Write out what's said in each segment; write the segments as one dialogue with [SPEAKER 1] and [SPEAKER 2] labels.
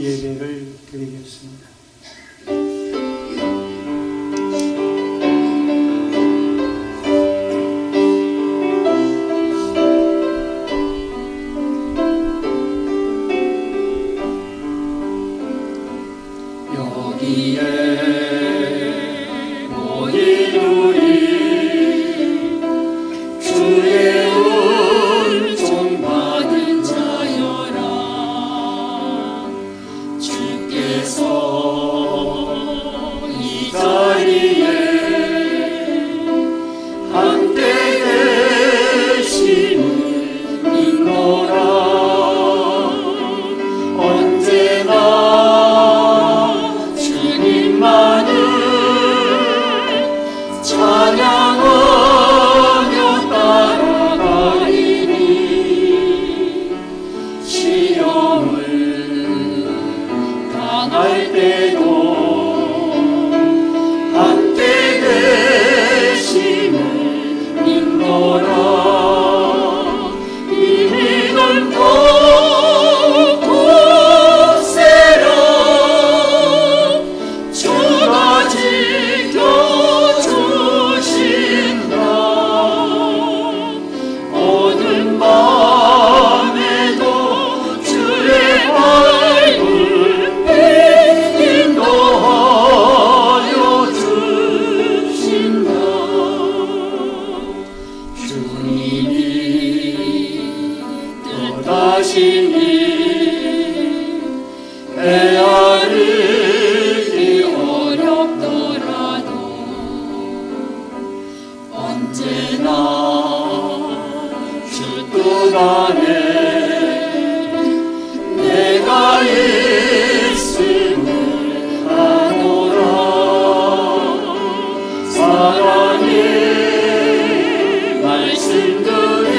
[SPEAKER 1] 예배를 드리겠습니다.
[SPEAKER 2] 여기에 모인 우리 주의 은총 받은 자여라. 주께서 이 자리에 함께 계심을 믿노라. 언제나 주님만을 찬양하며 따라가리니 시험을 당할 때도 함께 계심을 믿노라. 이 믿음 헤아리기 어렵더라도 언제나 주 뜻 안에 내가 있음을 아노라. 사랑의 말씀들이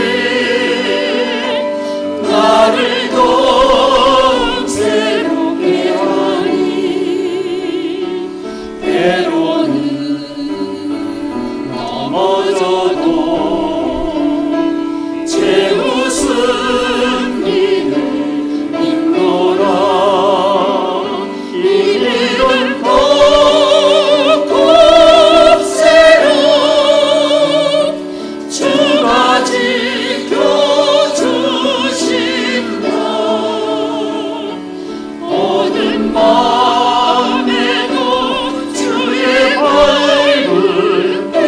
[SPEAKER 2] 나를 더욱 새롭게 하니 때로는 넘어져도 제 웃음기를 믿노라. 이 믿음 꼭새로 주가 지켜주신다. 모든 마음에도 주의 밝은 빛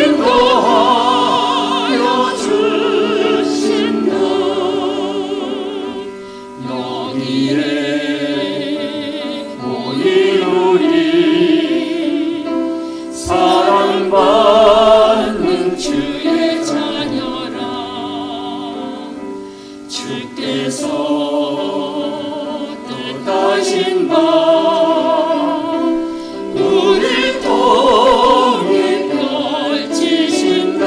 [SPEAKER 2] 인도하여 주신다. 여기에 모인 우리 사랑받는 주의 자녀라. 주께서 뜻하신 바 우리 통해 펼치신다.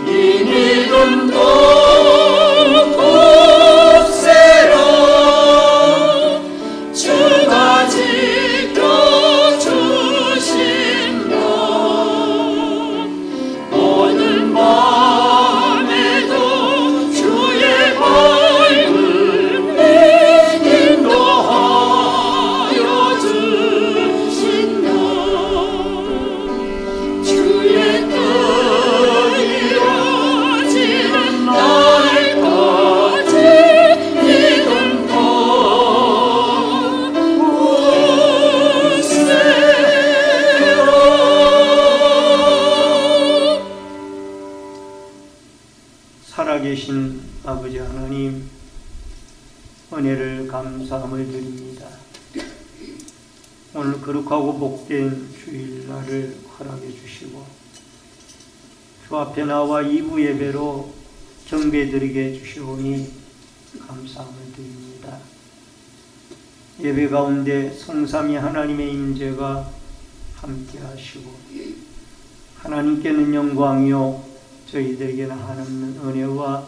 [SPEAKER 2] 이 믿음도 굳세라. 주가 지켜주신다. 모든 마음에도 주의 밝은 빛 인도하여 주신다. 주의 뜻 이루어지는 날까지 믿음도 굳세라.
[SPEAKER 1] 살아계신 아버지 하나님, 은혜를 감사함을 드립니다. 오늘 거룩하고 복된 주일날을 허락해 주시고 주 앞에 나와 2부 예배로 경배드리게 해주시오니 감사함을 드립니다. 예배 가운데 성삼위 하나님의 임재가 함께 하시고 하나님께는 영광이요 저희들에게는 한없는 은혜와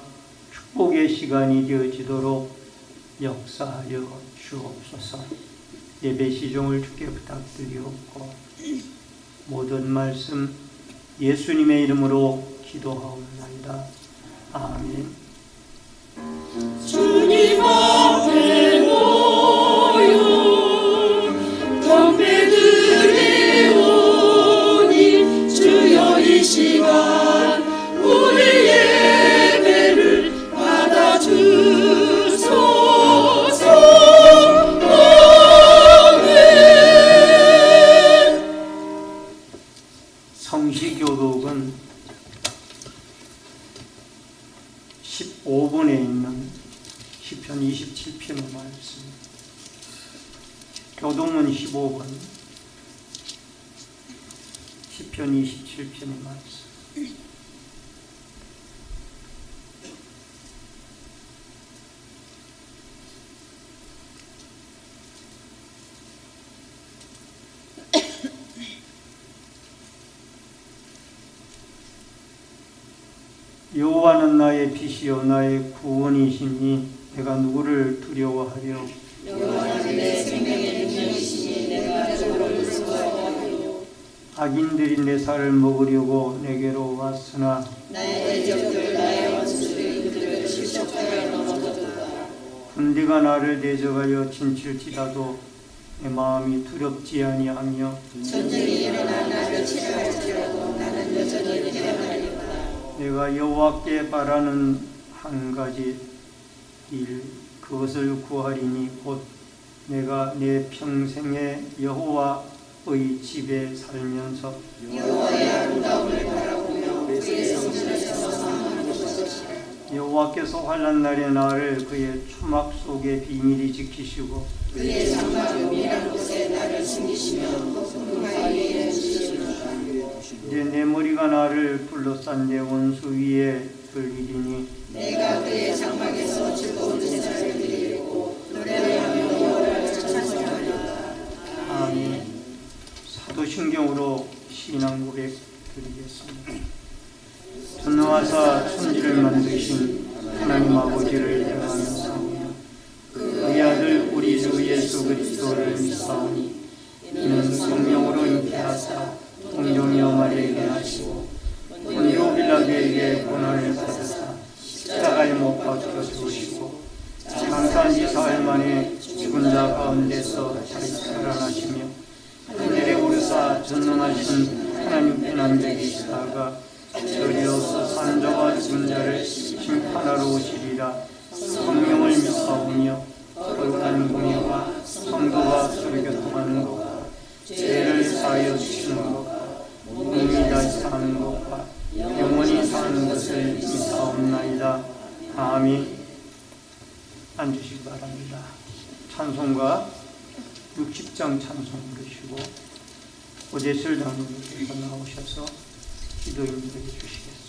[SPEAKER 1] 축복의 시간이 되어지도록 역사하여 주옵소서. 예배 시종을 주께 부탁드리옵고 모든 말씀 예수님의 이름으로 기도하옵나이다. 아멘.
[SPEAKER 2] 주님 앞에
[SPEAKER 1] 시편의 말씀. 교동문 15번. 시편 27편의 말씀. 여호와는 나의 빛이요 나의 구원이시니 내가 누구를 두려워하려.
[SPEAKER 2] 여호와는 내 생명의 능력이시니 내가 저를 무서워하리요.
[SPEAKER 1] 악인들이 내 살을 먹으려고 내게로 왔으나
[SPEAKER 2] 나의 대적들 나의 원수들이 그들을 실족하여 넘어졌도다.
[SPEAKER 1] 군대가 나를 대적하여 진칠지라도 내 마음이 두렵지 아니하며
[SPEAKER 2] 전쟁이 일어나 나를 치할지라도 나는 여전히 평안하리로다.
[SPEAKER 1] 내가 여호와께 바라는 한 가지 일 그것을 구하리니 곧 내가 내 평생에 여호와의 집에 살면서
[SPEAKER 2] 여호와의 아름다움을 바라보며 그의 성전에서 사모하는 것이라.
[SPEAKER 1] 여호와께서 환난 날에 나를 그의 추막 속에 비밀히 지키시고
[SPEAKER 2] 그의 장막 은밀한 곳에 나를 숨기시며 높은 바위에 해주시리로다.
[SPEAKER 1] 내 머리가 나를 둘러싼 내 원수 위에 들리리니
[SPEAKER 2] 내가 그의 장막에서 즐거운 제사를 드리고 노래하며 여호와를 찬송하리로다.
[SPEAKER 1] 아멘. 사도신경으로 신앙 고백 드리겠습니다. 전능하사 천지를 만드신 하나님 아버지를 대하면서 그의 아들 우리 주 예수 그리스도를 믿사오니 이는 성령으로 잉태하사 동정녀 마리아에게 하시고 본디오 빌라도에게 고난을 받으사 십자가에 못 박혀 죽으시고 장사한 지 사흘 만에 죽은 자 가운데서 다시 살아나시며 하늘에 오르사 전능하신 하나님께 앉아 계시다가 저리로서 사는 자와 죽은 자를 심판하러 오시리라. 성령을 믿사오며 거룩한 공예와 성도가 서로 교통하는 것과 죄를 사하여 주시는 것과 몸이 다시 사는 것과 영원히 사는 것을 믿사옵나이다. 아멘. 앉으시기 바랍니다. 찬송가 60장 찬송 부르시고 오재철 장로님께서 나오셔서 기도 인도해 주시겠습니다.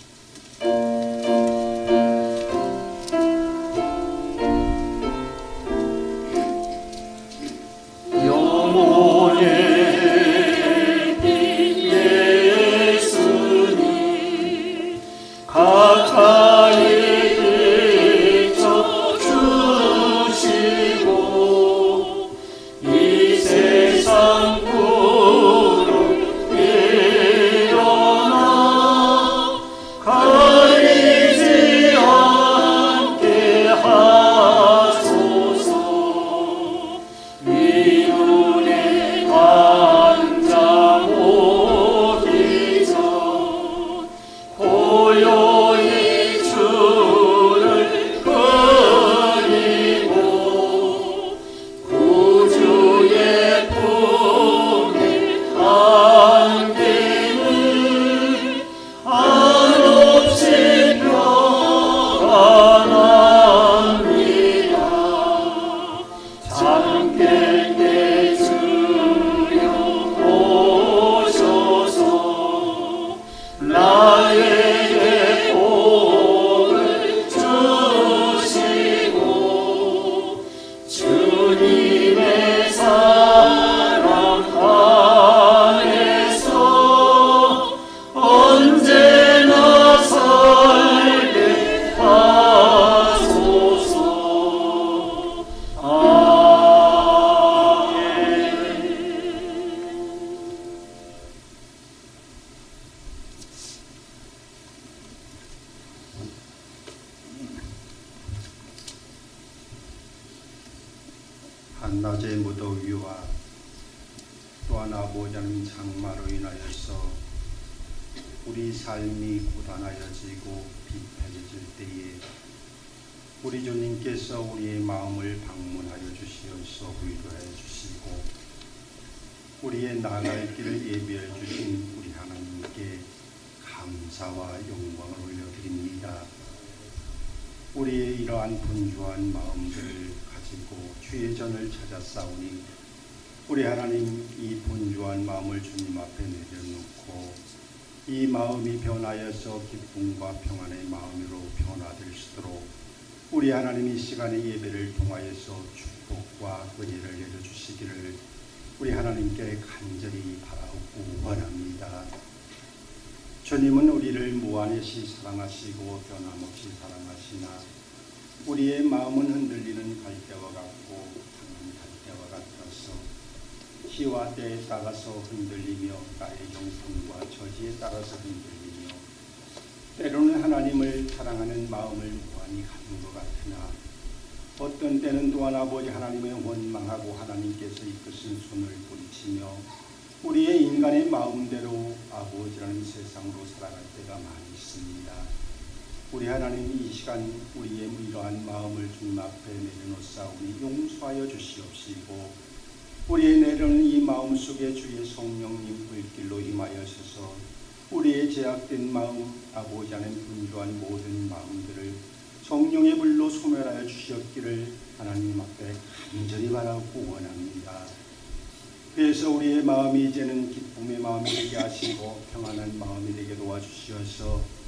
[SPEAKER 3] 한낮의 무더위와 또한 아버지 하나님 장마로 인하여서 우리 삶이 고단하여지고 비편해질 때에 우리 주님께서 우리의 마음을 방문하여 주시어서 위로해 주시고 우리의 나갈 길을 예비해 주신 우리 하나님께 감사와 영광을 올려드립니다. 우리의 이러한 분주한 마음들을 가지고 주의 전을 찾았사오니 우리 하나님 이 분주한 마음을 주님 앞에 내려놓고 이 마음이 변하여서 기쁨과 평안의 마음으로 변화될 수 있도록 우리 하나님 이 시간의 예배를 통하여서 축복과 은혜를 내려주시기를 우리 하나님께 간절히 바라고 원합니다. 주님은 우리를 무한히 사랑하시고 변함없이 사랑하시나 우리의 마음은 흔들리는 갈대와 같고 타는 갈대와 같아서 시와 때에 따라서 흔들리며 나의 정성과 처지에 따라서 흔들리며 때로는 하나님을 사랑하는 마음을 무한히 가진 것 같으나 어떤 때는 또한 아버지 하나님의 원망하고 하나님께서 이끄신 손을 뿌리치며 우리의 인간의 마음대로 아버지라는 세상으로 살아갈 때가 많이 있습니다. 우리 하나님 이 시간 우리의 이러한 마음을 주님 앞에 내려놓사오니 용서하여 주시옵시고 우리의 내려오는 이 마음 속에 주의 성령님 불길로 임하여셔서 우리의 제약된 마음 아버지 하나님 분주한 모든 마음들을 성령의 불로 소멸하여 주시옵기를 하나님 앞에 간절히 바라고 원합니다. 그래서 우리의 마음이 이제는 기쁨의 마음이 되게 하시고 평안한 마음이 되게 도와주시어서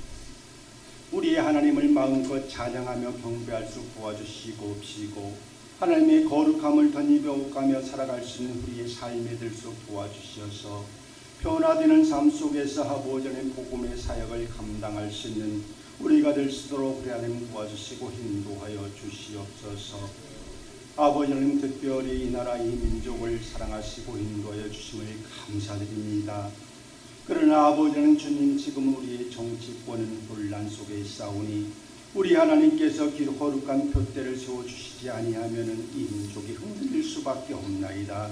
[SPEAKER 3] 우리의 하나님을 마음껏 찬양하며 경배할 수 도와주시고 하나님의 거룩함을 덧입어가며 살아갈 수 있는 우리의 삶이 될 수 도와주시어서 변화되는 삶 속에서 아버지 하나님 복음의 사역을 감당할 수 있는 우리가 될 수 있도록 우리 하나님 도와주시고 인도하여 주시옵소서. 아버지 하나님 특별히 이 나라 이 민족을 사랑하시고 인도하여 주심을 감사드립니다. 그러나 아버지 하나님 주님 지금 우리의 정치권은 혼란 속에 있사오니 우리 하나님께서 거룩한 표대를 세워주시지 아니하면 이 민족이 흔들릴 수밖에 없나이다.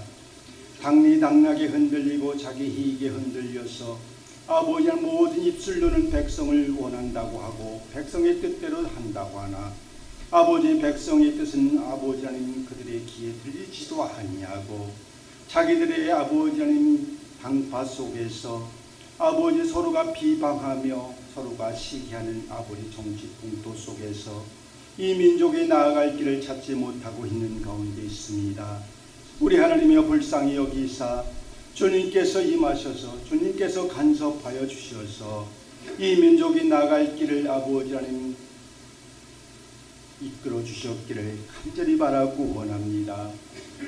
[SPEAKER 3] 당리당락에 흔들리고 자기 이익에 흔들려서 아버지 하나님 모든 입술로는 백성을 원한다고 하고 백성의 뜻대로 한다고 하나 아버지 백성의 뜻은 아버지 하나님 그들의 귀에 들리지도 아니하고 자기들의 아버지 하나님 방파 속에서 아버지 서로가 비방하며 서로가 시기하는 아버지 정치 풍토 속에서 이 민족이 나아갈 길을 찾지 못하고 있는 가운데 있습니다. 우리 하나님이여 불쌍히 여기사 주님께서 임하셔서 주님께서 간섭하여 주셔서 이 민족이 나아갈 길을 아버지 하나님 이끌어 주셨기를 간절히 바라고 원합니다.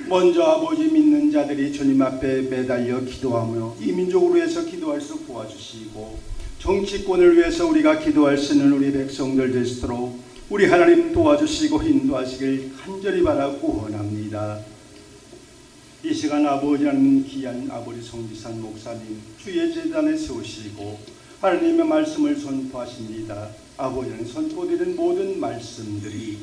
[SPEAKER 3] 먼저 아버지 믿는 자들이 주님 앞에 매달려 기도하며 이 민족을 위해서 기도할 수 도와주시고 정치권을 위해서 우리가 기도할 수 있는 우리 백성들 되시도록 우리 하나님 도와주시고 인도하시길 간절히 바라고 원합니다. 이 시간 아버지 하나님 귀한 아버지 성지산 목사님 주의 제단에 세우시고 하나님의 말씀을 선포하십니다. 아버지 하나님 선포되는 모든 말씀들이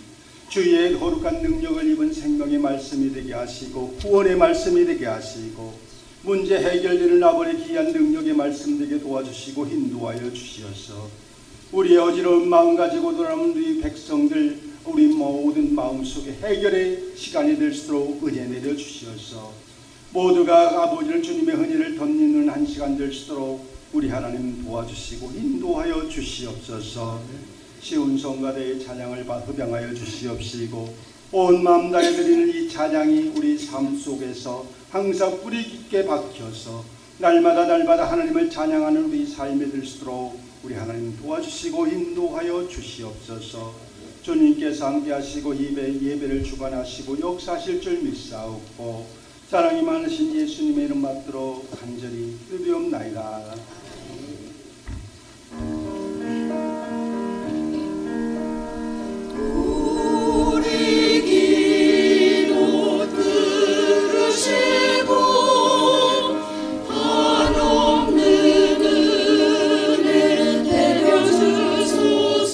[SPEAKER 3] 주의 거룩한 능력을 입은 생명의 말씀이 되게 하시고 구원의 말씀이 되게 하시고 문제 해결되는 아버지 귀한 능력의 말씀 되게 도와주시고 인도하여 주시어서 우리의 어지러운 마음 가지고 돌아오는 우리 백성들 우리 모든 마음속에 해결의 시간이 될수록 은혜 내려 주시어서 모두가 아버지를 주님의 은혜를 덧입는 한 시간 될수록 우리 하나님 도와주시고 인도하여 주시옵소서. 시온 성가대의 찬양을 흡양하여 주시옵시고 온 마음 다해 드리는 이 찬양이 우리 삶 속에서 항상 뿌리 깊게 박혀서 날마다 하나님을 찬양하는 우리 삶이 될수록 우리 하나님 도와주시고 인도하여 주시옵소서. 주님께서 함께하시고 예배를 주관하시고 역사하실 줄 믿사옵고 사랑이 많으신 예수님의 이름 받들어 간절히 기도하옵나이다.
[SPEAKER 2] 우리 기도 들으시고 한없는 은혜 내려주소서.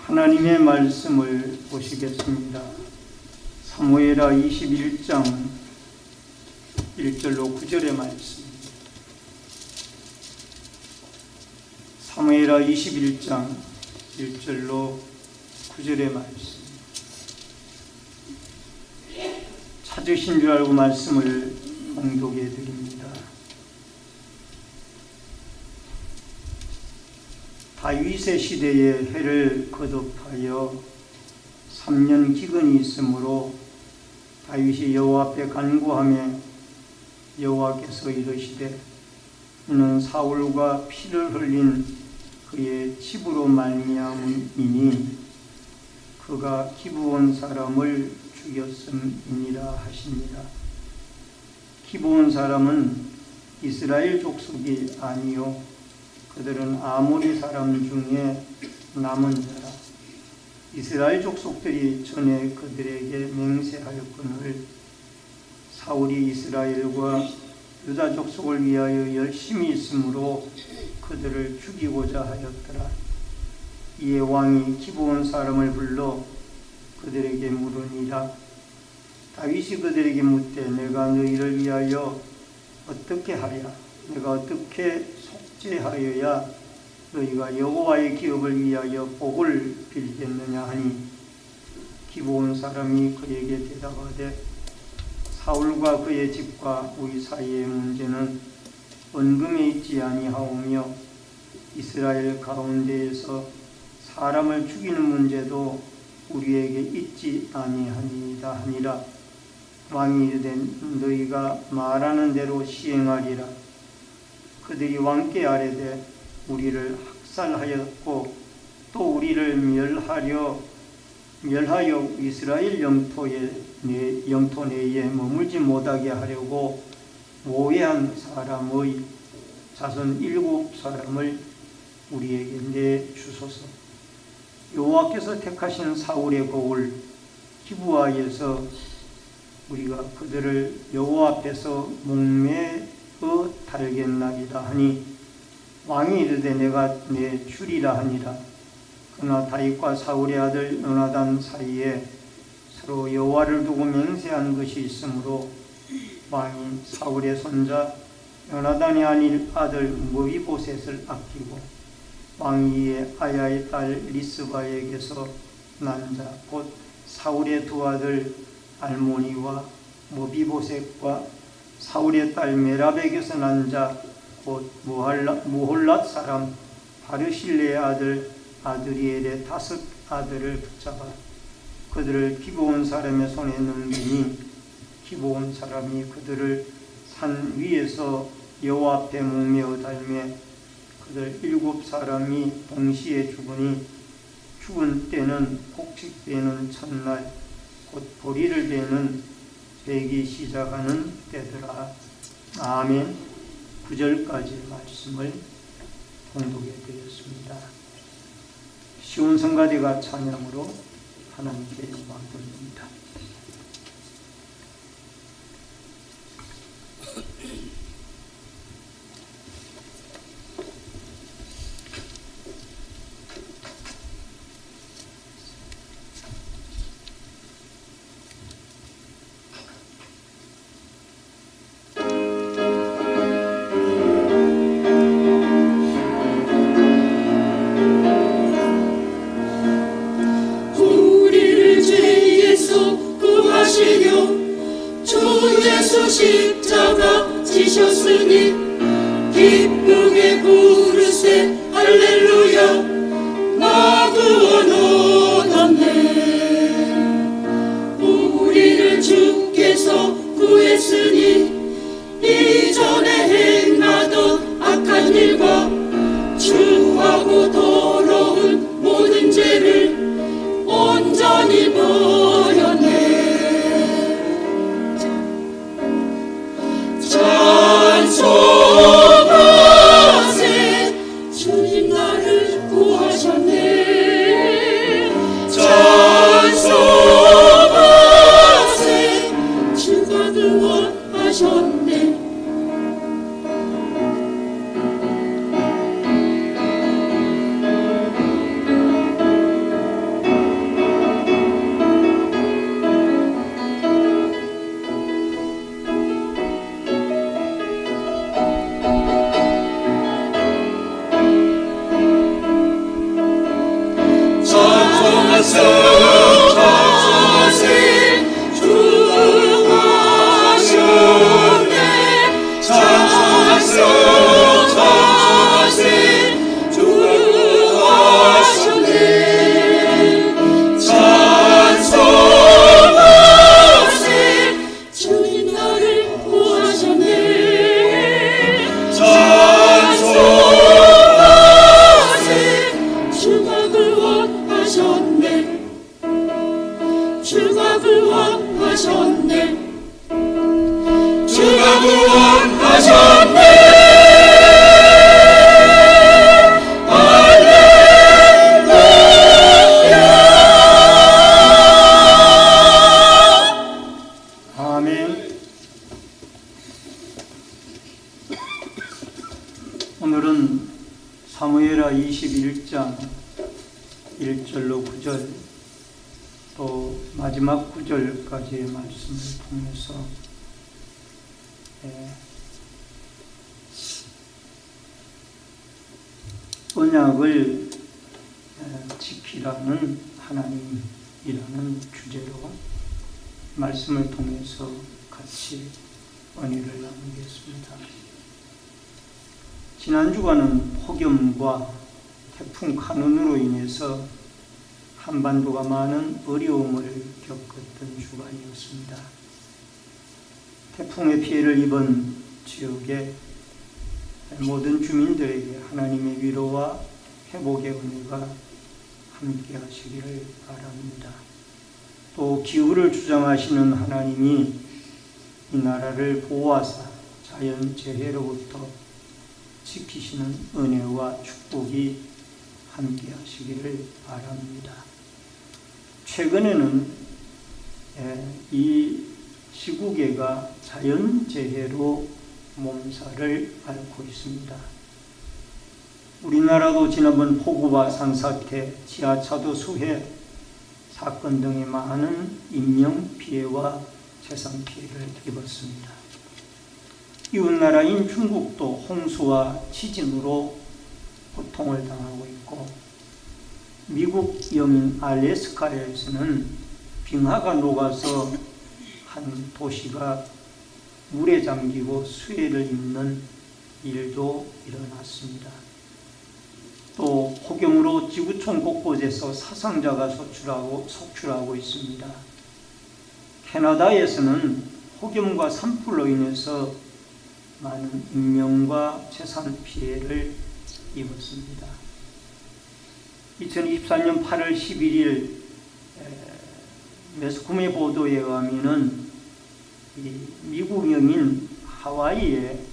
[SPEAKER 1] 하나님의 말씀을 보시겠습니다. 사무엘하 21장 1절로 9절의 말씀. 사무엘하 21장 1절로 9절의 말씀. 찾으신 줄 알고 말씀을 봉독해 드립니다. 다윗의 시대에 해를 거듭하여 3년 기근이 있으므로 다윗이 여호와 앞에 간구하며 여호와께서 이르시되 이는 사울과 피를 흘린 그의 집으로 말미암음이니 그가 기브온 사람을 죽였음이니라 하시니라. 기브온 사람은 이스라엘 족속이 아니요 그들은 아모리 사람 중에 남은 자라. 이스라엘 족속들이 전에 그들에게 맹세하였거늘 사울이 이스라엘과 유다 족속을 위하여 열심히 있으므로 그들을 죽이고자 하였더라. 이에 왕이 기브온 사람을 불러 그들에게 물으니라. 다윗이 그들에게 묻되 내가 너희를 위하여 어떻게 하랴? 내가 어떻게 속죄하여야 너희가 여호와의 기업을 위하여 복을 빌겠느냐 하니 기브온 사람이 그에게 대답하되 사울과 그의 집과 우리 사이의 문제는 원금에 있지 아니하오며 이스라엘 가운데에서 사람을 죽이는 문제도 우리에게 있지 아니하니이다 하니라. 왕이 이르되 너희가 말하는 대로 시행하리라. 그들이 왕께 아뢰되 우리를 학살하였고 또 우리를 멸하여 이스라엘 영토 내에 머물지 못하게 하려고 모해한 사람의 자손 7사람을 우리에게 내주소서. 여호와께서 택하신 사울의 고을 기브아에서 우리가 그들을 여호와 앞에서 목매어 달겠나이다 하니 왕이 이르되 내가 내주리라 하니라. 그러나 다윗과 사울의 아들 요나단 사이에 서로 여호와를 두고 맹세한 것이 있으므로 왕이 사울의 손자 요나단의 아들 무비보셋을 아끼고 왕이 이에 아야의 딸 리스바에게서 난 자 곧 사울의 두 아들 알모니와 무비보셋과 사울의 딸 메랍에게서 난 자 곧 무홀랏 사람 바르실레의 아들 아드리엘의 5 아들을 붙잡아 그들을 기브온 사람의 손에 넘기니 기브온 사람이 그들을 산 위에서 여호와 앞에 목매어 달매 그들 7사람이 동시에 죽으니 죽은 때는 곡식되는 첫날 곧 보리를 베는 베기 시작하는 때더라. 아멘. 9절까지 말씀을 봉독해 드렸습니다. 쉬운 성가대가 찬양으로 하나님께 영광 돌립니다.
[SPEAKER 2] 십자가 지셨으니 기쁘게 부르세 할렐루야. 나 구원 얻었네. 우리를 주께서 구했으니 이전에 행하던 악한 일과 추하고 더러운 모든 죄를 온전히 버렸네. 찬송하세 주님 나를 구하셨네.
[SPEAKER 1] 오늘은 사무엘하 21장 1절로 9절 또 마지막 9절까지의 말씀을 통해서 언약을 지키라는 하나님이라는 주제로 말씀을 통해서 같이 은혜를 나누겠습니다. 지난 주간은 폭염과 태풍 카눈으로 인해서 한반도가 많은 어려움을 겪었던 주간이었습니다. 태풍의 피해를 입은 지역의 모든 주민들에게 하나님의 위로와 회복의 은혜가 함께 하시기를 바랍니다. 또 기후를 주장하시는 하나님이 이 나라를 보호하사 자연재해로부터 지키시는 은혜와 축복이 함께 하시기를 바랍니다. 최근에는 이 시국에가 자연재해로 몸살을 앓고 있습니다. 우리나라도 지난번 폭우와 산사태, 지하차도 수해 사건 등의 많은 인명피해와 재산피해를 입었습니다. 이웃나라인 중국도 홍수와 지진으로 고통을 당하고 있고, 미국 영인 알래스카에서는 빙하가 녹아서 한 도시가 물에 잠기고 수해를 입는 일도 일어났습니다. 또 폭염으로 지구촌 곳곳에서 사상자가 속출하고 있습니다. 캐나다에서는 폭염과 산불로 인해서 많은 인명과 재산 피해를 입었습니다. 2024년 8월 11일 매스컴의 보도에 의하면 미국령인 하와이에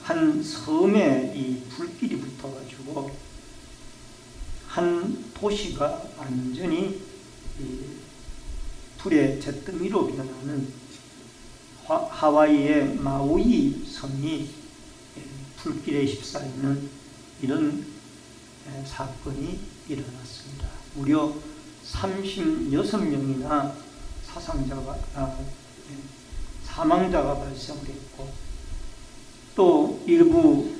[SPEAKER 1] 한 섬에 이 불길이 붙어가지고 한 도시가 완전히 불의 잿더미로 변하는 하와이의 마우이 섬이 불길에 휩싸이는 이런 사건이 일어났습니다. 무려 36명이나 사망자가 발생했고, 또 일부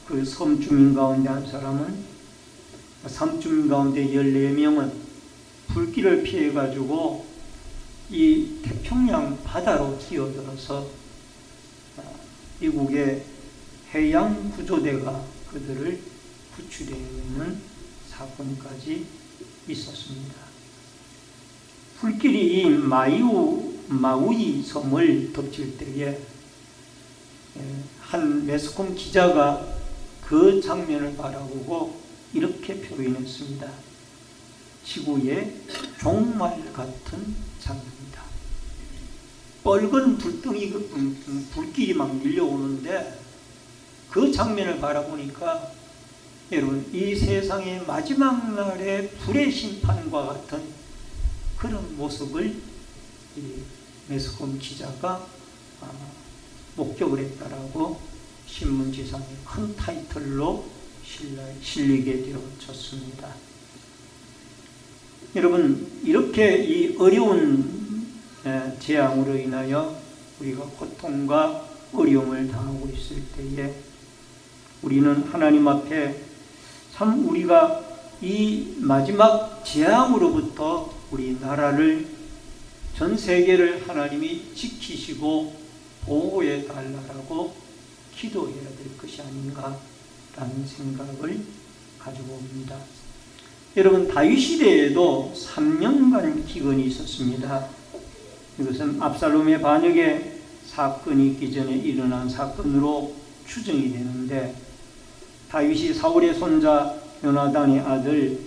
[SPEAKER 1] 그 섬 주민 가운데 한 사람은, 섬 주민 가운데 14명은 불길을 피해 가지고 이 태평양 바다로 뛰어들어서 미국의 해양 구조대가 그들을 구출해내는 사건까지 있었습니다. 불길이 이 마우이 섬을 덮칠 때에 한 매스컴 기자가 그 장면을 바라보고 이렇게 표현했습니다. 지구의 종말 같은 장면이다. 뻘건 불길이 막 밀려오는데 그 장면을 바라보니까 여러분, 이 세상의 마지막 날의 불의 심판과 같은 그런 모습을 이 매스컴 기자가 목격을 했다라고 신문지상에 큰 타이틀로 실리게 되어졌습니다. 여러분, 이렇게 이 어려운 재앙으로 인하여 우리가 고통과 어려움을 당하고 있을 때에 우리는 하나님 앞에 참 우리가 이 마지막 재앙으로부터 우리 나라를, 전 세계를 하나님이 지키시고 보호해 달라고 기도해야 될 것이 아닌가라는 생각을 가지고 옵니다. 여러분, 다윗 시대에도 3년간 기근이 있었습니다. 이것은 압살롬의 반역의 사건이 있기 전에 일어난 사건으로 추정이 되는데, 다윗이 사울의 손자 요나단의 아들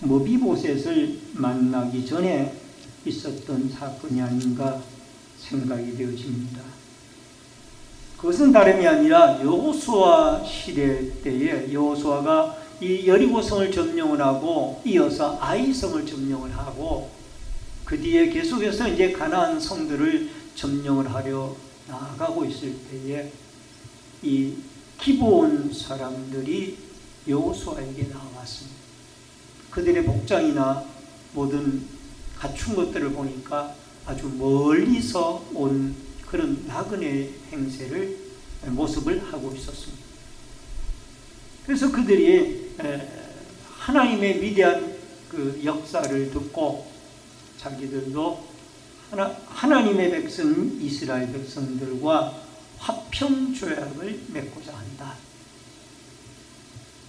[SPEAKER 1] 머비보셋을 만나기 전에 있었던 사건이 아닌가 생각이 되어집니다. 그것은 다름이 아니라 여호수아 시대 때에 여호수아가 이 여리고성을 점령을 하고 이어서 아이성을 점령을 하고 그 뒤에 계속해서 이제 가나안 성들을 점령을 하려 나아가고 있을 때에 이 기브온 사람들이 여호수아에게 나왔습니다. 그들의 복장이나 모든 갖춘 것들을 보니까 아주 멀리서 온 그런 나그네 행세를 모습을 하고 있었습니다. 그래서 그들이 하나님의 위대한 그 역사를 듣고 자기들도 하나님의 백성 이스라엘 백성들과 화평조약을 맺고자 한다.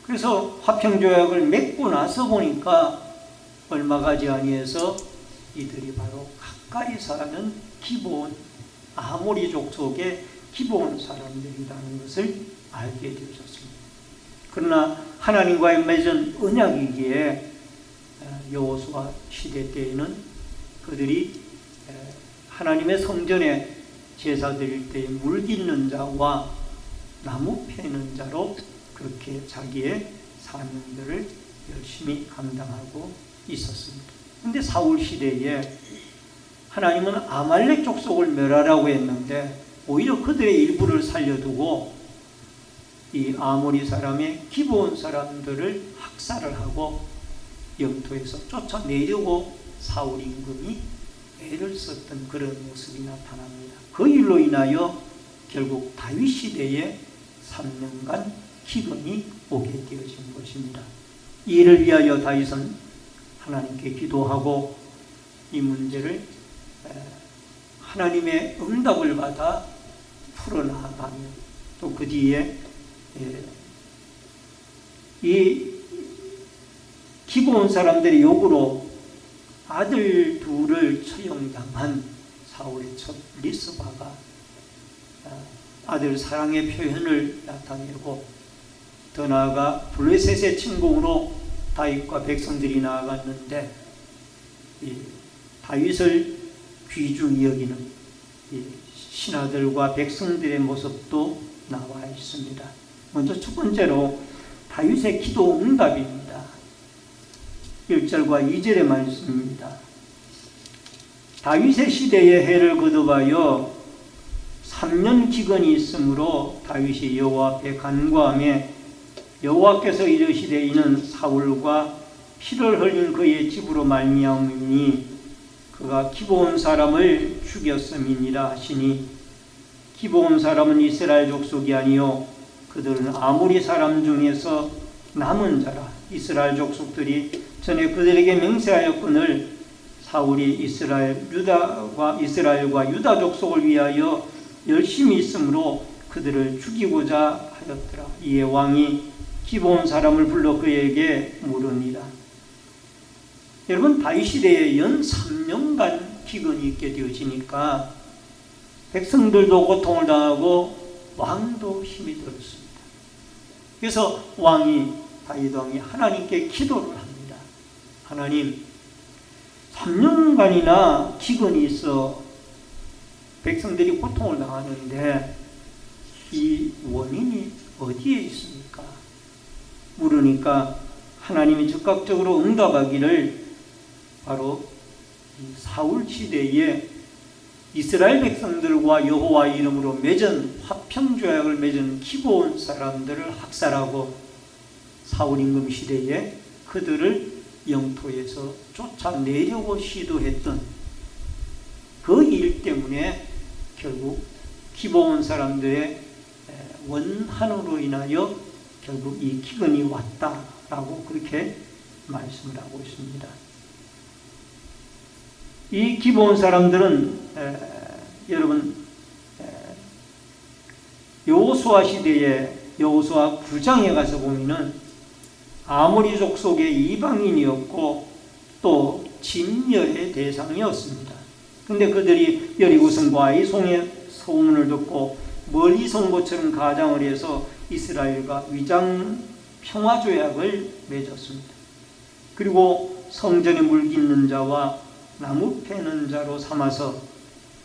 [SPEAKER 1] 그래서 화평조약을 맺고 나서 보니까 얼마 가지 아니해서 이들이 바로 가까이 사는 기브온 아모리 족속의 기브온 사람들이라는 것을 알게 되었습니다. 그러나 하나님과의 맺은 언약이기에 여호수아 시대 때에는 그들이 하나님의 성전에 제사 드릴 때에 물 깃는 자와 나무 패는 자로 그렇게 자기의 사명들을 열심히 감당하고 있었습니다. 그런데 사울 시대에 하나님은 아말렉 족속을 멸하라고 했는데 오히려 그들의 일부를 살려두고 이 아모리 사람의 기브온 사람들을 학살을 하고 영토에서 쫓아내려고 사울 임금이 애를 썼던 그런 모습이 나타납니다. 그 일로 인하여 결국 다윗 시대에 3년간 기근이 오게 되어진 것입니다. 이를 위하여 다윗은 하나님께 기도하고 이 문제를 하나님의 응답을 받아 풀어나가며 또 그 뒤에 이 기브온 사람들의 요구로 아들 둘을 처형당한 사울의 첫 리스바가 아들 사랑의 표현을 나타내고 더 나아가 블레셋의 침공으로 다윗과 백성들이 나아갔는데 다윗을 귀중히 여기는 신하들과 백성들의 모습도 나와 있습니다. 먼저 첫 번째로 다윗의 기도 응답입니다. 1절과 2절의 말씀입니다. 다윗의 시대에 해를 거듭하여 3년 기근이 있으므로 다윗이 여호와 앞에 간구하며 여호와께서 이르시되 이는 사울과 피를 흘린 그의 집으로 말미암으니 그가 기브온 사람을 죽였음이니라 하시니 기브온 사람은 이스라엘 족속이 아니요 그들은 아모리 사람 중에서 남은 자라. 이스라엘 족속들이 전에 그들에게 맹세하였거늘 사울이 이스라엘과 유다 족속을 위하여 열심히 있으므로 그들을 죽이고자 하였더라. 이에 왕이 기브온 사람을 불러 그에게 물으니라. 여러분, 다윗 시대에 연 3년간 기근이 있게 되어지니까 백성들도 고통을 당하고 왕도 힘이 들었습니다. 그래서 다윗 왕이 하나님께 기도를 합니다. 하나님, 3년간이나 기근이 있어 백성들이 고통을 당하는데 이 원인이 어디에 있습니까? 물으니까 하나님이 즉각적으로 응답하기를 바로 사울 시대에 이스라엘 백성들과 여호와 이름으로 맺은 화평조약을 맺은 기브온 사람들을 학살하고 사울 임금 시대에 그들을 영토에서 쫓아내려고 시도했던 그 일 때문에 결국 기브온 사람들의 원한으로 인하여 결국 이 기근이 왔다라고 그렇게 말씀을 하고 있습니다. 이 기브온 사람들은 여러분 여호수아 시대에 여호수아 9장에 가서 보면은 아모리 족속의 이방인이었고 또 진멸의 대상이었습니다. 근데 그들이 여리고성과 아이송의 소문을 듣고 멀리서 온 것처럼 가장을 해서 이스라엘과 위장 평화조약을 맺었습니다. 그리고 성전에 물 깃는 자와 나무 패는 자로 삼아서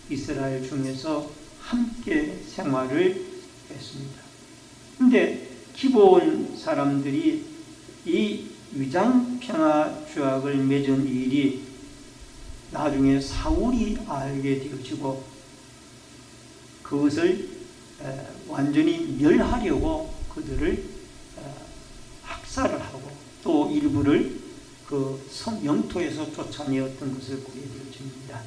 [SPEAKER 1] 이스라엘 중에서 함께 생활을 했습니다. 그런데 기브온 사람들이 이 위장평화조약을 맺은 일이 나중에 사울이 알게 되어지고 그것을 완전히 멸하려고 그들을 학살을 하고 또 일부를 그 영토에서 쫓아내었던 것을 보게 되어집니다.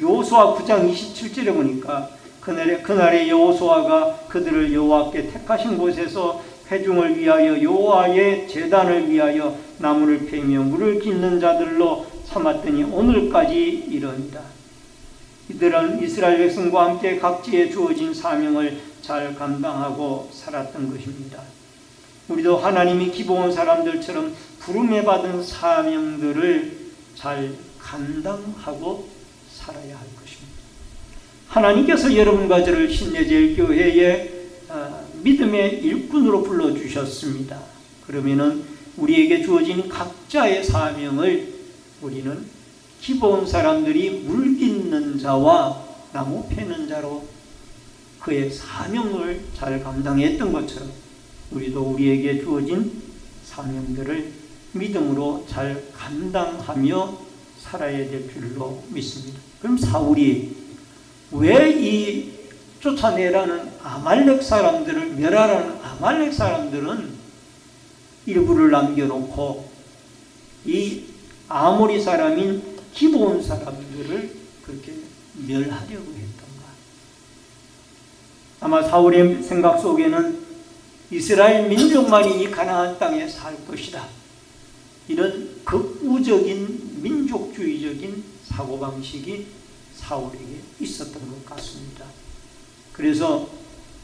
[SPEAKER 1] 여호수아 9장 27절에 보니까 그날에 여호수아가 그들을 여호와께 택하신 곳에서 회중을 위하여 여호와의 제단을 위하여 나무를 패며 물을 깃는 자들로 삼았더니 오늘까지 이르니라. 이들은 이스라엘 백성과 함께 각지에 주어진 사명을 잘 감당하고 살았던 것입니다. 우리도 하나님이 기뻐온 사람들처럼 부름에 받은 사명들을 잘 감당하고 살아야 할 것입니다. 하나님께서 여러분과 저를 신내제일교회의 믿음의 일꾼으로 불러주셨습니다. 그러면은 우리에게 주어진 각자의 사명을 우리는 기뻐온 사람들이 물 깃는 자와 나무 패는 자로 그의 사명을 잘 감당했던 것처럼 우리도 우리에게 주어진 사명들을 믿음으로 잘 감당하며 살아야 될 줄로 믿습니다. 그럼 사울이 왜 이 쫓아내라는 아말렉 사람들을 멸하라는 아말렉 사람들은 일부를 남겨놓고 이 아모리 사람인 기브온 사람들을 그렇게 멸하려고 했던가? 아마 사울의 생각 속에는 이스라엘 민족만이 이 가나안 땅에 살 것이다. 이런 극우적인 민족주의적인 사고방식이 사울에게 있었던 것 같습니다. 그래서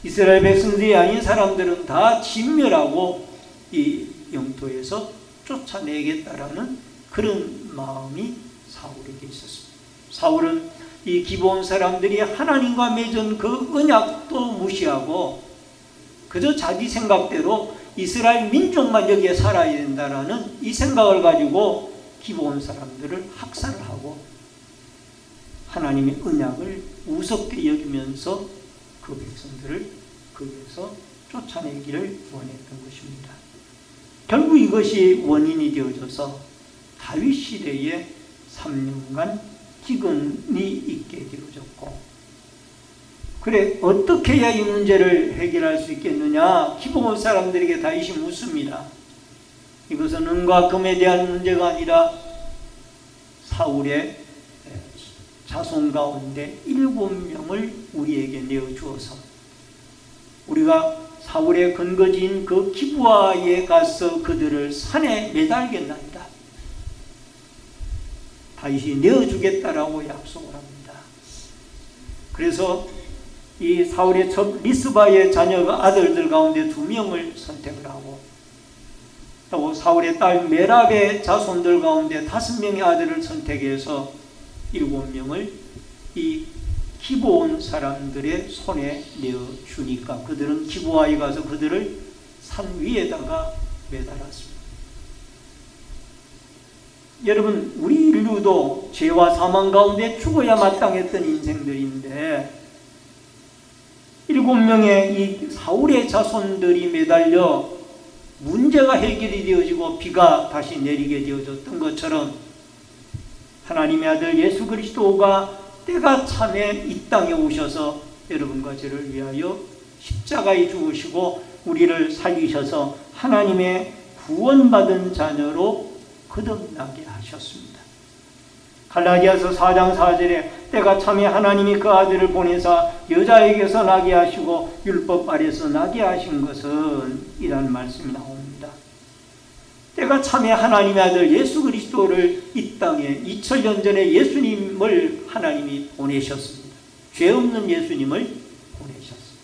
[SPEAKER 1] 이스라엘 백성들이 아닌 사람들은 다 진멸하고 이 영토에서 쫓아내겠다라는 그런 마음이 사울에게 있었습니다. 사울은 이 기브온 사람들이 하나님과 맺은 그 언약도 무시하고 그저 자기 생각대로 이스라엘 민족만 여기에 살아야 된다라는 이 생각을 가지고 기브온 사람들을 학살을 하고 하나님의 언약을 우습게 여기면서 그 백성들을 거기에서 쫓아내기를 원했던 것입니다. 결국 이것이 원인이 되어져서 다윗 시대에 3년간 기근이 있게 되어졌고, 그래 어떻게 해야 이 문제를 해결할 수 있겠느냐? 기브온 사람들에게 다윗이 묻습니다. 이것은 은과 금에 대한 문제가 아니라 사울의 자손 가운데 7명을 우리에게 내어주어서 우리가 사울의 근거지인 그 기브아에 가서 그들을 산에 매달겠나이다. 다윗이 내어주겠다라고 약속을 합니다. 그래서 이 사울의 첫 리스바의 자녀가 아들들 가운데 2명을 선택을 하고 또 사울의 딸 메랍의 자손들 가운데 5명의 아들을 선택해서 7명을 이 기브온 사람들의 손에 내어주니까 그들은 기브아에 가서 그들을 산 위에다가 매달았습니다. 여러분, 우리 인류도 죄와 사망 가운데 죽어야 마땅했던 인생들인데 7명의 이 사울의 자손들이 매달려 문제가 해결이 되어지고 비가 다시 내리게 되어졌던 것처럼 하나님의 아들 예수 그리스도가 때가 참에 이 땅에 오셔서 여러분과 저를 위하여 십자가에 죽으시고 우리를 살리셔서 하나님의 구원받은 자녀로 거듭나게 하셨습니다. 갈라디아서 4장 4절에 때가 참에 하나님이 그 아들을 보내사 여자에게서 나게 하시고 율법 아래서 나게 하신 것은 이라는 말씀이 나옵니다. 때가 참에 하나님의 아들 예수 그리스도를 이 땅에 2000년 전에 예수님을 하나님이 보내셨습니다. 죄 없는 예수님을 보내셨습니다.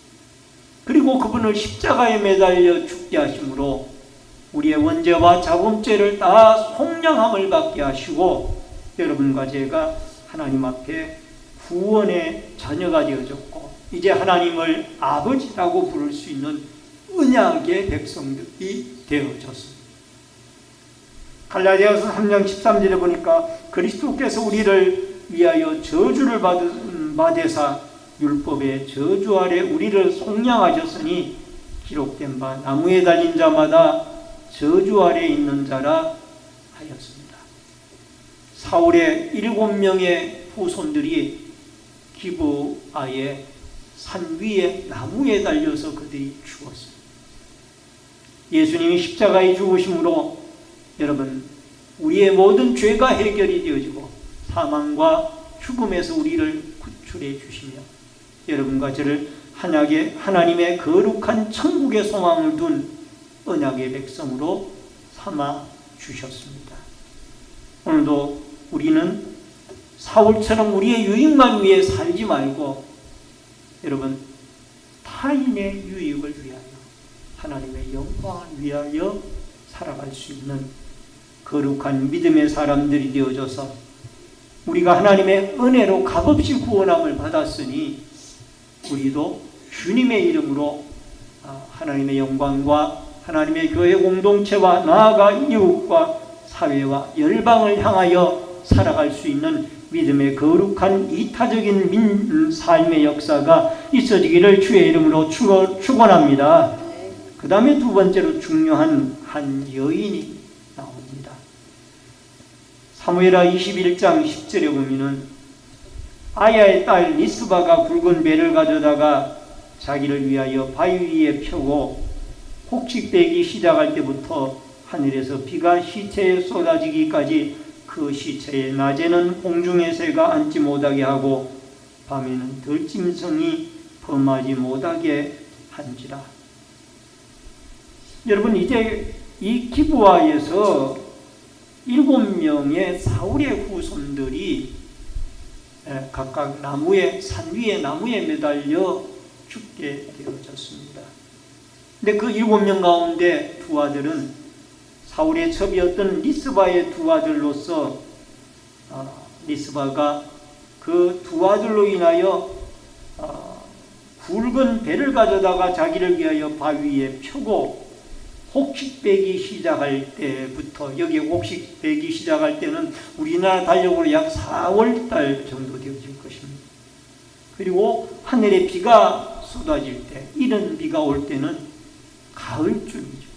[SPEAKER 1] 그리고 그분을 십자가에 매달려 죽게 하심으로 우리의 원죄와 자범죄를 다 속량함을 받게 하시고 여러분과 제가 하나님 앞에 구원의 자녀가 되어졌고 이제 하나님을 아버지라고 부를 수 있는 언약의 백성들이 되어졌습니다. 갈라디아서 3장 13절에 보니까 그리스도께서 우리를 위하여 저주를 받으사 율법의 저주 아래 우리를 속량하셨으니 기록된 바 나무에 달린 자마다 저주 아래 있는 자라 하였습니다. 사울의 7명의 후손들이 기브아에 산 위에 나무에 달려서 그들이 죽었습니다. 예수님이 십자가에 죽으심으로 여러분 우리의 모든 죄가 해결이 되어지고 사망과 죽음에서 우리를 구출해 주시며 여러분과 저를 하나님의 거룩한 천국의 소망을 둔 언약의 백성으로 삼아 주셨습니다. 오늘도 우리는 사울처럼 우리의 유익만 위해 살지 말고 여러분 타인의 유익을 위하여 하나님의 영광을 위하여 살아갈 수 있는 거룩한 믿음의 사람들이 되어져서 우리가 하나님의 은혜로 값없이 구원함을 받았으니 우리도 주님의 이름으로 하나님의 영광과 하나님의 교회 공동체와 나아가 이웃과 사회와 열방을 향하여 살아갈 수 있는 믿음의 거룩한 이타적인 삶의 역사가 있어지기를 주의 이름으로 축원합니다. 그 다음에 두 번째로 중요한 한 여인이 나옵니다. 사무엘하 21장 10절에 보면은 아야의 딸 리스바가 굵은 배를 가져다가 자기를 위하여 바위 위에 펴고 혹식되기 시작할 때부터 하늘에서 비가 시체에 쏟아지기까지 그 시체에 낮에는 공중의 새가 앉지 못하게 하고 밤에는 들짐승이 범하지 못하게 한지라. 여러분 이제 이 기브아에서 7명의 사울의 후손들이 각각 산 위에 나무에 매달려 죽게 되어졌습니다. 근데 그 7명 가운데 두 아들은 사울의 첩이었던 리스바의 두 아들로서 리스바가 그 두 아들로 인하여 굵은 배를 가져다가 자기를 위하여 바위 위에 펴고 혹식배기 시작할 때부터, 여기 혹식배기 시작할 때는 우리나라 달력으로 약 4월달 정도 되어질 것입니다. 그리고 하늘에 비가 쏟아질 때, 이런 비가 올 때는 가을쯤이죠.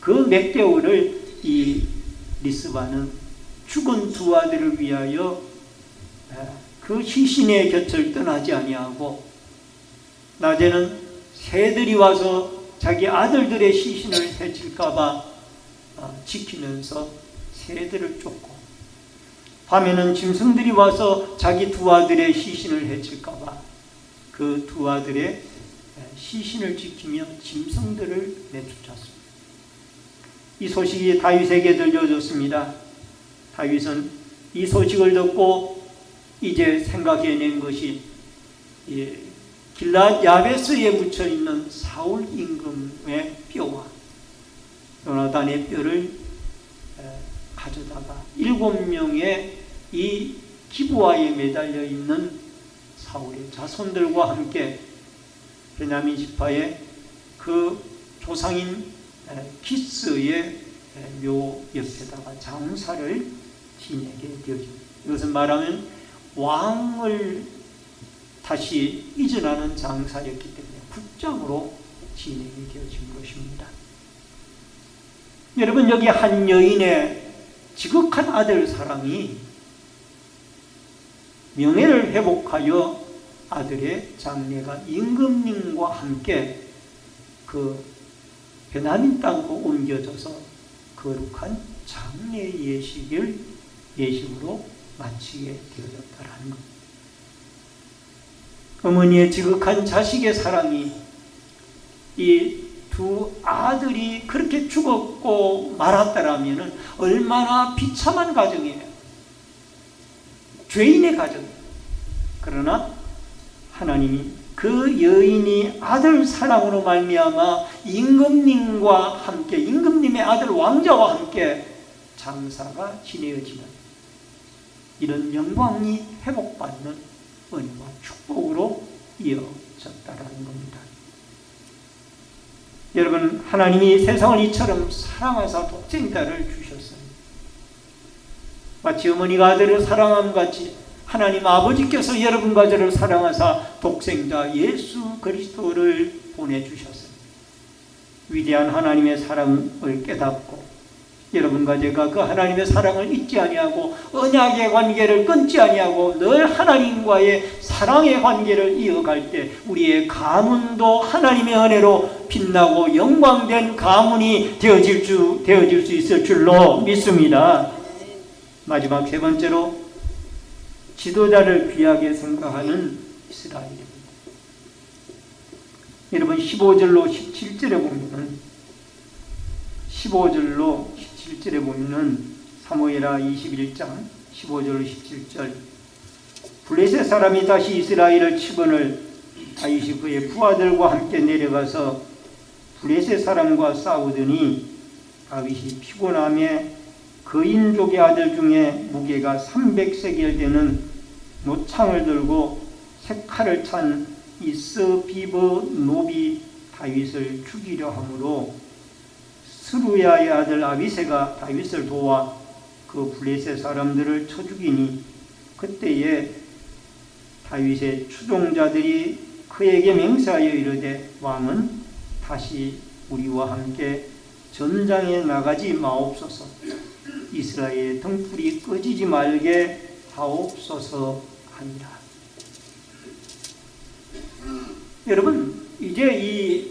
[SPEAKER 1] 그 몇 개월을 이 리스바는 죽은 두 아들을 위하여 그 시신의 곁을 떠나지 아니하고 낮에는 새들이 와서 자기 아들들의 시신을 해칠까봐 지키면서 새들을 쫓고, 밤에는 짐승들이 와서 자기 두 아들의 시신을 해칠까봐 그 두 아들의 시신을 지키며 짐승들을 내쫓았습니다. 이 소식이 다윗에게 들려졌습니다. 다윗은 이 소식을 듣고 이제 생각해낸 것이 길랏 야베스에 묻혀있는 사울 임금의 뼈와 요나단의 뼈를 가져다가 7명의 이 기브아에 매달려 있는 사울의 자손들과 함께 베냐민 지파의 그 조상인 기스의 묘 옆에다가 장사를 지내게 되어집니다. 이것은 말하면 왕을 다시 이전하는 장사였기 때문에 국장으로 진행이 되어진 것입니다. 여러분, 여기 한 여인의 지극한 아들 사랑이 명예를 회복하여 아들의 장례가 임금님과 함께 그 베냐민 땅으로 옮겨져서 거룩한 장례 예식으로 마치게 되어졌다라는 것. 어머니의 지극한 자식의 사랑이 이 두 아들이 그렇게 죽었고 말았다라면 얼마나 비참한 가정이에요. 죄인의 가정이에요. 그러나 하나님이 그 여인이 아들 사랑으로 말미암아 임금님과 함께, 임금님의 아들 왕자와 함께 장사가 지내어지는 이런 영광이 회복받는 은혜와 축복으로 이어졌다라는 겁니다. 여러분, 하나님이 세상을 이처럼 사랑하사 독생자를 주셨습니다. 마치 어머니가 아들을 사랑함 같이 하나님 아버지께서 여러분과 저를 사랑하사 독생자 예수 그리스도를 보내주셨습니다. 위대한 하나님의 사랑을 깨닫고 여러분과 제가 그 하나님의 사랑을 잊지 아니하고 언약의 관계를 끊지 아니하고 늘 하나님과의 사랑의 관계를 이어갈 때 우리의 가문도 하나님의 은혜로 빛나고 영광된 가문이 되어질 수 있을 줄로 믿습니다. 마지막 세 번째로 지도자를 귀하게 생각하는 이스라엘입니다. 여러분 15절로 17절에 보면은 사무엘하 21장 15절로 17절 블레셋 사람이 다시 이스라엘을 치거늘 다윗이 그의 부하들과 함께 내려가서 블레셋 사람과 싸우더니 다윗이 피곤함에 그인족의 아들 중에 무게가 300세겔 되는 노창을 들고 세 칼을 찬 이스비브 노비 다윗을 죽이려 하므로 스루야의 아들 아비새가 다윗을 도와 그 블레셋 사람들을 쳐 죽이니 그때에 다윗의 추종자들이 그에게 맹세하여 이르되 왕은 다시 우리와 함께 전장에 나가지 마옵소서. 이스라엘의 등불이 꺼지지 말게 하옵소서 하니라. 여러분, 이제 이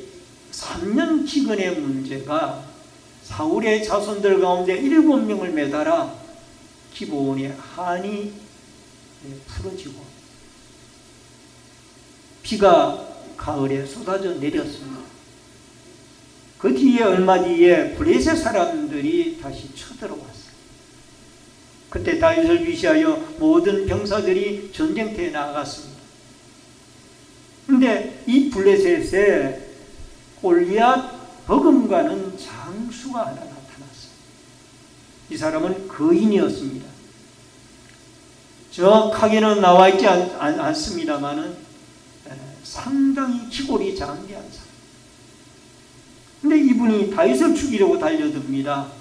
[SPEAKER 1] 3년 기근의 문제가 사울의 자손들 가운데 7명을 매달아 기브온의 한이 풀어지고 비가 가을에 쏟아져 내렸습니다. 그 뒤에 얼마 뒤에 블레셋 사람들이 다시 쳐들어왔어요. 그때 다윗을 위시하여 모든 병사들이 전쟁터에 나갔습니다. 그런데 이 블레셋에 골리앗 버금가는 장수가 하나 나타났어요. 이 사람은 거인이었습니다. 정확하게는 나와 있지 않습니다만은 상당히 기골이 장대한 사람. 근데 이분이 다윗을 죽이려고 달려듭니다.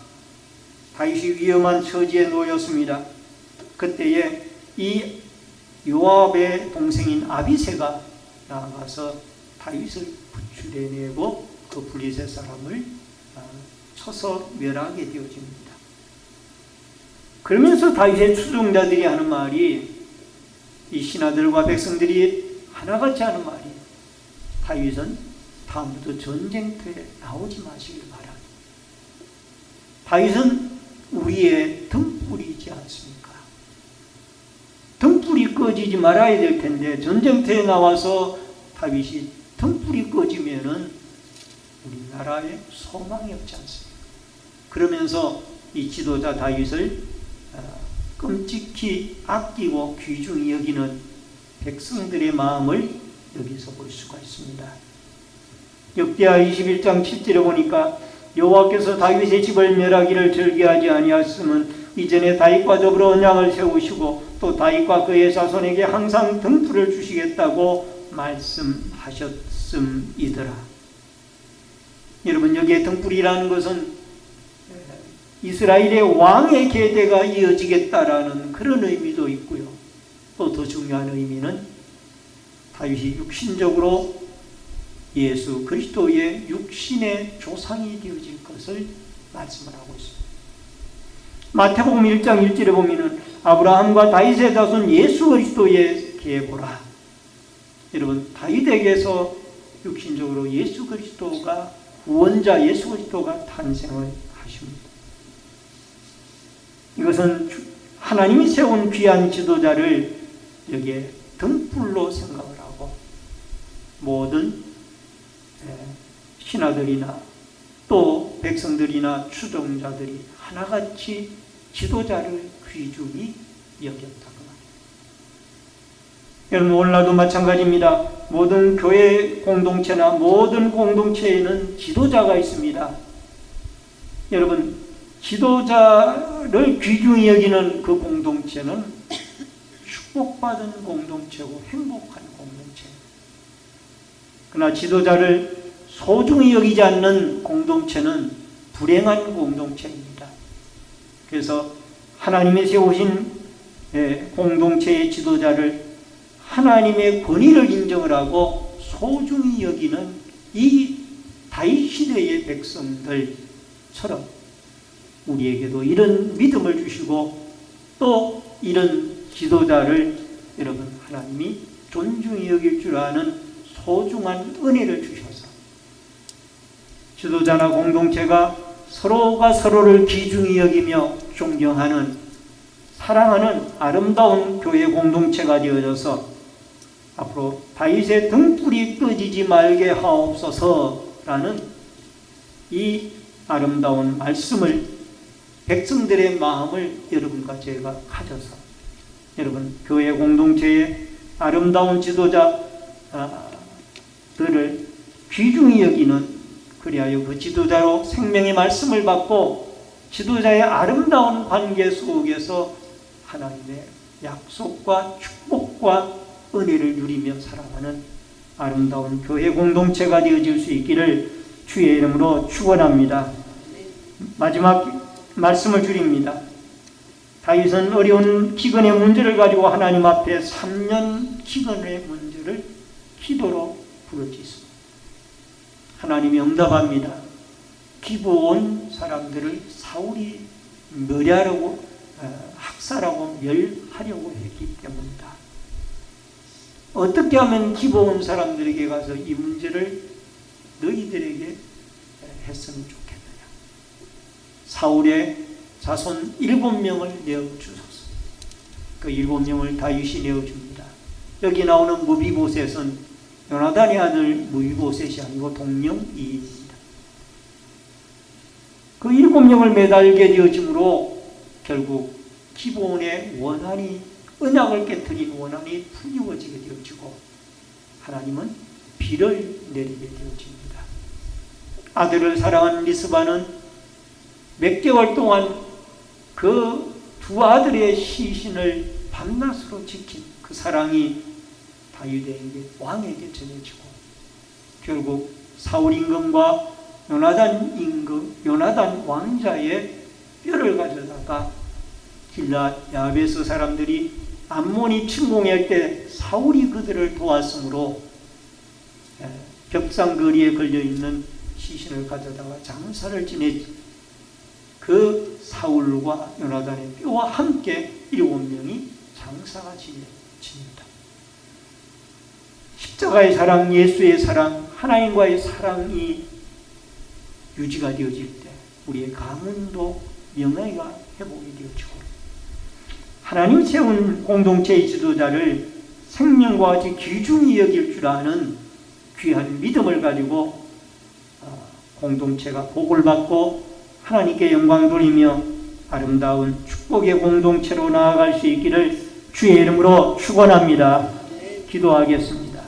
[SPEAKER 1] 다윗이 위험한 처지에 놓였습니다. 그때에 이 요압의 동생인 아비새가 나가서 다윗을 구출해내고 그 블레셋 사람을 쳐서 멸하게 되어집니다. 그러면서 다윗의 추종자들이 하는 말이, 이 신하들과 백성들이 하나같이 하는 말이, 다윗은 다음부터 전쟁터에 나오지 마시길 바랍니다. 다윗은 우리의 등불이지 않습니까? 등불이 꺼지지 말아야 될 텐데 전쟁터에 나와서 다윗이 등불이 꺼지면은 우리나라에 소망이 없지 않습니까? 그러면서 이 지도자 다윗을 끔찍히 아끼고 귀중히 여기는 백성들의 마음을 여기서 볼 수가 있습니다. 역대하 21장 7절에 보니까 여호와께서 다윗의 집을 멸하기를 절개하지 아니하였으면 이전에 다윗과 더불어 언약을 세우시고 또 다윗과 그의 자손에게 항상 등불을 주시겠다고 말씀하셨음이더라. 여러분, 여기에 등불이라는 것은 이스라엘의 왕의 계대가 이어지겠다라는 그런 의미도 있고요. 또 더 중요한 의미는 다윗이 육신적으로 예수 그리스도의 육신의 조상이 되어질 것을 말씀을 하고 있습니다. 마태복음 1장 1절에 보면은 아브라함과 다윗의 자손 예수 그리스도의 계보라. 여러분, 다윗에게서 육신적으로 예수 그리스도가, 구원자 예수 그리스도가 탄생을 하십니다. 이것은 하나님이 세운 귀한 지도자를 여기에 등불로 생각을 하고 모든 신하들이나 또 백성들이나 추종자들이 하나같이 지도자를 귀중히 여겼다고 합니다. 여러분, 오늘날도 마찬가지입니다. 모든 교회 공동체나 모든 공동체에는 지도자가 있습니다. 여러분, 지도자를 귀중히 여기는 그 공동체는 축복받은 공동체고 행복한 공동체입니다. 그러나 지도자를 소중히 여기지 않는 공동체는 불행한 공동체입니다. 그래서 하나님이 세우신 공동체의 지도자를 하나님의 권위를 인정을 하고 소중히 여기는 이 다윗 시대의 백성들처럼 우리에게도 이런 믿음을 주시고 또 이런 지도자를 여러분 하나님이 존중히 여길 줄 아는 소중한 은혜를 주셔서 지도자나 공동체가 서로가 서로를 귀중히 여기며 존경하는 사랑하는 아름다운 교회 공동체가 되어져서 앞으로 다윗의 등불이 꺼지지 말게 하옵소서라는 이 아름다운 말씀을 백성들의 마음을 여러분과 제가 가져서 여러분 교회 공동체의 아름다운 지도자들을 귀중히 여기는 그리하여 그 지도자로 생명의 말씀을 받고 지도자의 아름다운 관계 속에서 하나님의 약속과 축복과 은혜를 누리며 살아가는 아름다운 교회 공동체가 되어질 수 있기를 주의 이름으로 축원합니다. 마지막 말씀을 드립니다. 다윗은 어려운 기근의 문제를 가지고 하나님 앞에 3년 기근의 문제를 기도로 부르짖습니다. 하나님이 응답합니다. 기브온 사람들을 사울이 멸하려고 학살하고 멸하려고 했기 때문이다. 어떻게 하면 기브온 사람들에게 가서 이 문제를 너희들에게 했으면 좋겠느냐. 사울의 자손 7명을 내어주소서. 그 7명을 다윗이 내어줍니다. 여기 나오는 무비보셋은 요나단의 아들 무비보셋이 아니고 동명이인입니다. 그 7명을 매달게 되어짐으로 결국 기브온의 원한이 언약을 깨뜨린 원한이 풀리워지게 되어지고 하나님은 비를 내리게 되어집니다. 아들을 사랑한 리스바는 몇 개월 동안 그 두 아들의 시신을 밤낮으로 지킨 그 사랑이 다윗에게 왕에게 전해지고 결국 사울 임금과 요나단 왕자의 뼈를 가져다가 길랏 야베스 사람들이 암몬이 침공할 때 사울이 그들을 도왔으므로 벽상거리에 걸려있는 시신을 가져다가 장사를 지냈지. 그 사울과 요나단의 뼈와 함께 7명이 장사가 지내집니다. 십자가의 사랑, 예수의 사랑, 하나님과의 사랑이 유지가 되어질 때 우리의 가문도 명예가 회복이 되어지고 하나님 세운 공동체의 지도자를 생명과 같이 귀중히 여길 줄 아는 귀한 믿음을 가지고 공동체가 복을 받고 하나님께 영광 돌리며 아름다운 축복의 공동체로 나아갈 수 있기를 주의 이름으로 축원합니다. 기도하겠습니다.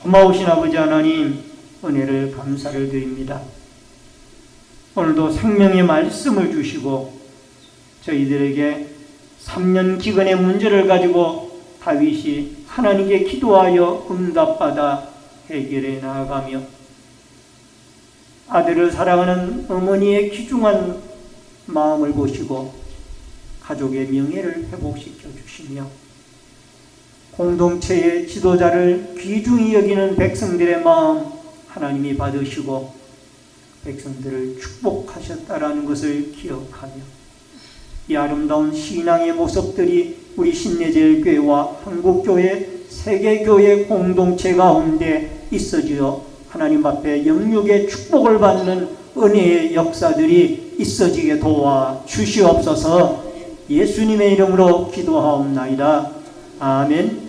[SPEAKER 1] 고마우신 아버지 하나님, 은혜를 감사를 드립니다. 오늘도 생명의 말씀을 주시고 저희들에게 3년 기근의 문제를 가지고 다윗이 하나님께 기도하여 응답받아 해결해 나아가며 아들을 사랑하는 어머니의 귀중한 마음을 보시고 가족의 명예를 회복시켜 주시며 공동체의 지도자를 귀중히 여기는 백성들의 마음 하나님이 받으시고 백성들을 축복하셨다라는 것을 기억하며 이 아름다운 신앙의 모습들이 우리 신내제일교회와 한국교회, 세계교회 공동체 가운데 있어지어 하나님 앞에 영육의 축복을 받는 은혜의 역사들이 있어지게 도와 주시옵소서. 예수님의 이름으로 기도하옵나이다. 아멘.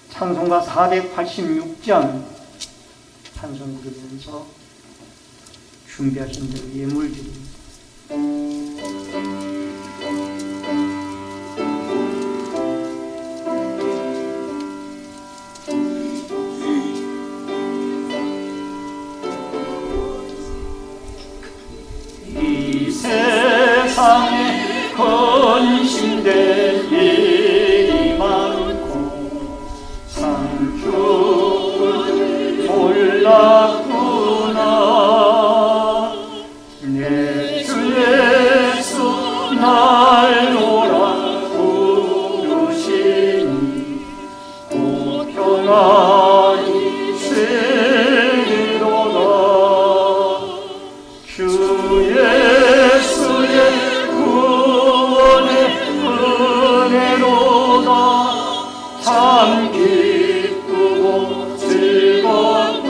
[SPEAKER 1] 찬송가 486장 찬송 부르면서 준비하신 대로 예물 드립니다. 이 세상에 건심된 일이 많고 상주를 몰랐구나. 내 은혜로다. 참 기쁘고 즐겁구나.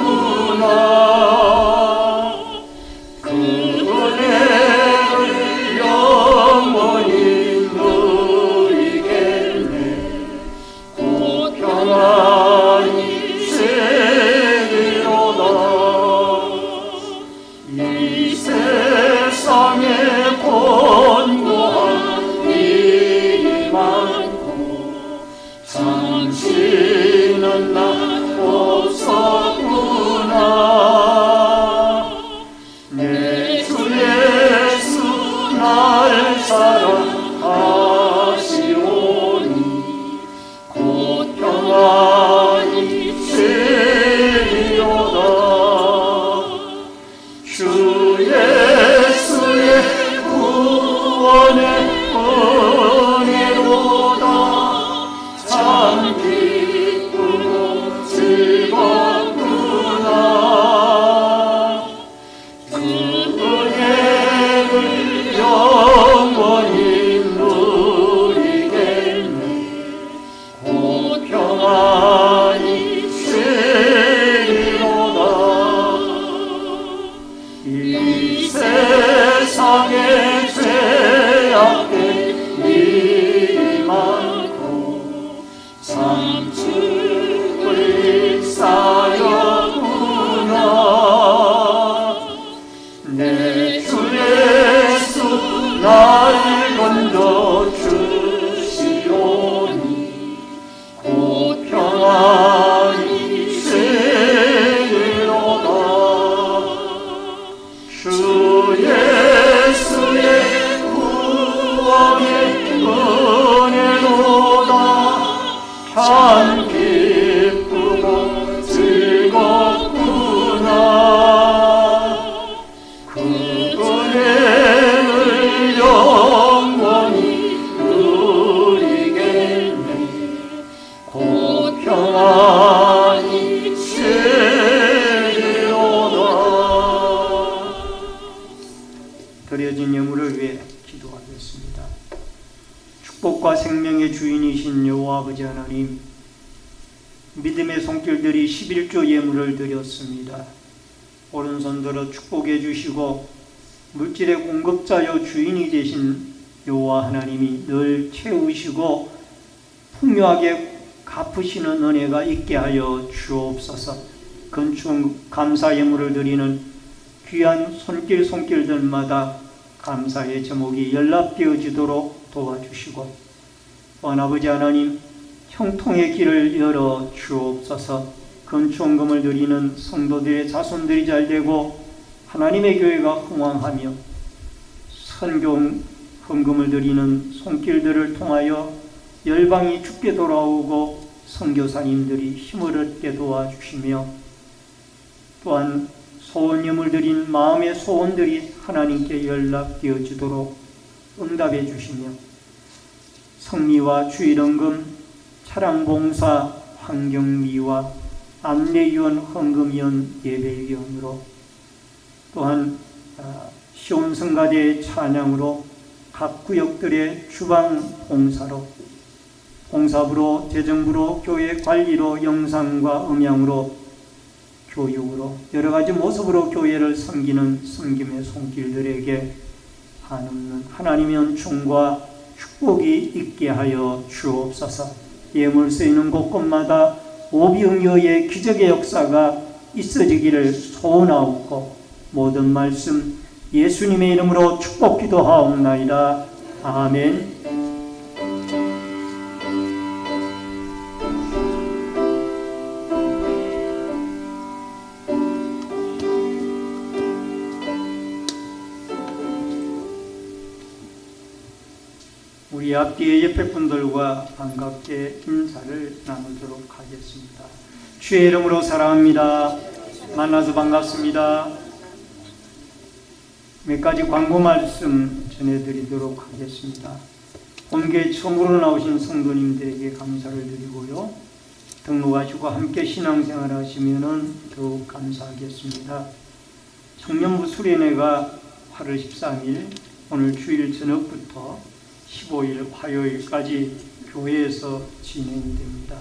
[SPEAKER 1] 그 은혜를 영원히 누리겠네. 곧 평안히 세리로다. 이 세상에 권고한 일이 많고 당신은 나 없었구나. 내 주 예수 날 사랑하시오니 곧 평안히 세리로다. 주 예수의 구원의 은혜로다. 참 기쁘고 즐겁구나. 그 은혜를 영원히 누리겠네. 곧 평안히 세리로다. 이 세상에 죄악된 일이 많고 참 죽을 쌓였구나. 내 주 예수 날 건져 주시오니 곧 평안히 세리로다. 주 예수의 구원의 은혜로다. 참 기쁘고 즐겁구나. 그 은혜를 영원히 누리겠네. 곧 평안히 세리로다. 드려진 예물을 위해 기도하겠습니다. 축복과 생명의 주인이신 여호와 아버지 하나님, 믿음의 손길들이 11조 예물을 드렸습니다. 오른손 들어 축복해 주시고 물질의 공급자여 주인이 되신 여호와 하나님이 늘 채우시고 풍요하게 갚으시는 은혜가 있게 하여 주옵소서. 건축 감사 예물을 드리는 귀한 손길들마다 감사의 제목이 연락되어지도록 도와주시고, 또한 아버지 하나님 형통의 길을 열어 주옵소서. 건축원금을 드리는 성도들의 자손들이 잘되고 하나님의 교회가 흥왕하며 선교 헌금을 드리는 손길들을 통하여 열방이 죽게 돌아오고 선교사님들이 힘을 얻게 도와주시며, 또한 소원 예물 드린 마음의 소원들이 하나님께 연락되어지도록 응답해 주시며, 성미와 주일헌금, 차량봉사, 환경미화, 안내위원, 헌금위원, 예배위원으로, 또한 시온성가대의 찬양으로, 각 구역들의 주방 봉사로, 봉사부로, 재정부로, 교회 관리로, 영상과 음향으로, 교육으로, 여러 가지 모습으로 교회를 섬기는 섬김의 손길들에게 한없는 하나님의 은총과 축복이 있게 하여 주옵소서. 예물 쓰이는 곳곳마다 오비응여의 기적의 역사가 있어지기를 소원하옵고, 모든 말씀 예수님의 이름으로 축복 기도하옵나이다. 아멘. 우리 앞뒤의 옆에 분들과 반갑게 인사를 나누도록 하겠습니다. 주의 이름으로 사랑합니다. 만나서 반갑습니다. 몇 가지 광고 말씀 전해드리도록 하겠습니다. 본교회 처음으로 나오신 성도님들에게 감사를 드리고요. 등록하시고 함께 신앙생활 하시면 더욱 감사하겠습니다. 청년부 수련회가 8월 13일 오늘 주일 저녁부터 15일 화요일까지 교회에서 진행됩니다.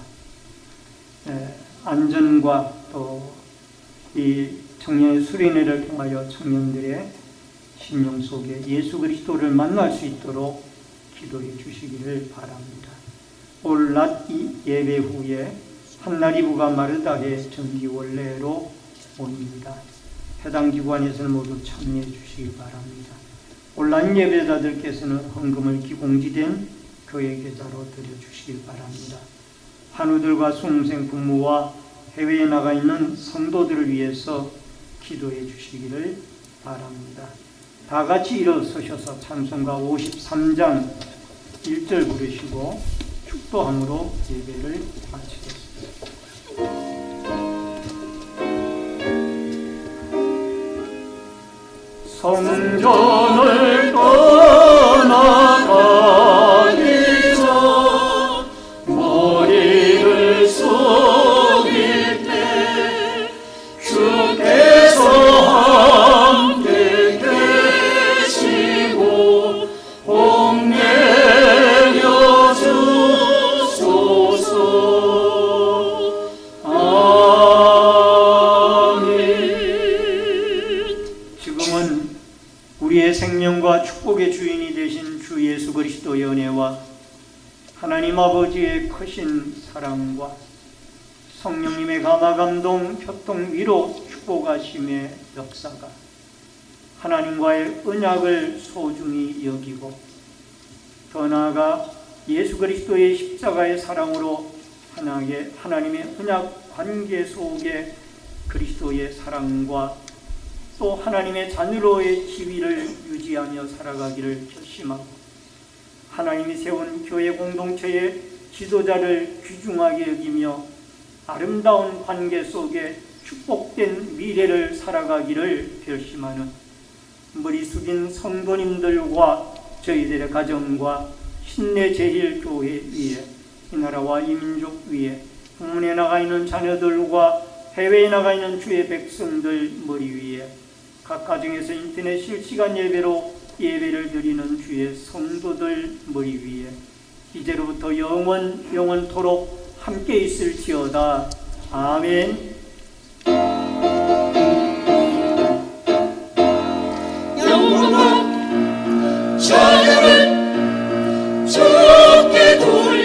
[SPEAKER 1] 안전과 또 이 청년의 수련회를 통하여 청년들의 심령 속에 예수 그리스도를 만날 수 있도록 기도해 주시기를 바랍니다. 올 낮 예배 후에 한나리부가 마르다해 정기원례로 옵니다. 해당 기관에서는 모두 참여해 주시기 바랍니다. 온라인 예배자들께서는 헌금을 기공지된 교회 계좌로 드려주시기 바랍니다. 한우들과 수험생 부모와 해외에 나가 있는 성도들을 위해서 기도해 주시기를 바랍니다. 다 같이 일어서셔서 찬송가 53장 1절 부르시고 축도함으로 예배를 마치겠습니다. 성전을 떠나가기 전 머리를 숙일 때 주께서 함께 계시고 복내려 주소서. 지금은 우리의 생명과 축복의 주인이 되신 주 예수 그리스도의 은혜와 하나님 아버지의 크신 사랑과 성령님의 감화 감동 교통 위로 축복하심의 역사가 하나님과의 언약을 소중히 여기고 더 나아가 예수 그리스도의 십자가의 사랑으로 하나님의 언약 관계 속에 그리스도의 사랑과 또 하나님의 자녀로의 지위를 유지하며 살아가기를 결심하고 하나님이 세운 교회 공동체의 지도자를 귀중하게 여기며 아름다운 관계 속에 축복된 미래를 살아가기를 결심하는 머리 숙인 성도님들과 저희들의 가정과 신내제일교회 위에 이 나라와 이 민족 위에 국문에 나가 있는 자녀들과 해외에 나가 있는 주의 백성들 머리 위에 각 가정에서 인터넷 실시간 예배로 예배를 드리는 주의 성도들 머리 위에 이제로부터 영원토록 함께 있을지어다. 아멘.
[SPEAKER 2] 영원한 자녀를 주께 돌려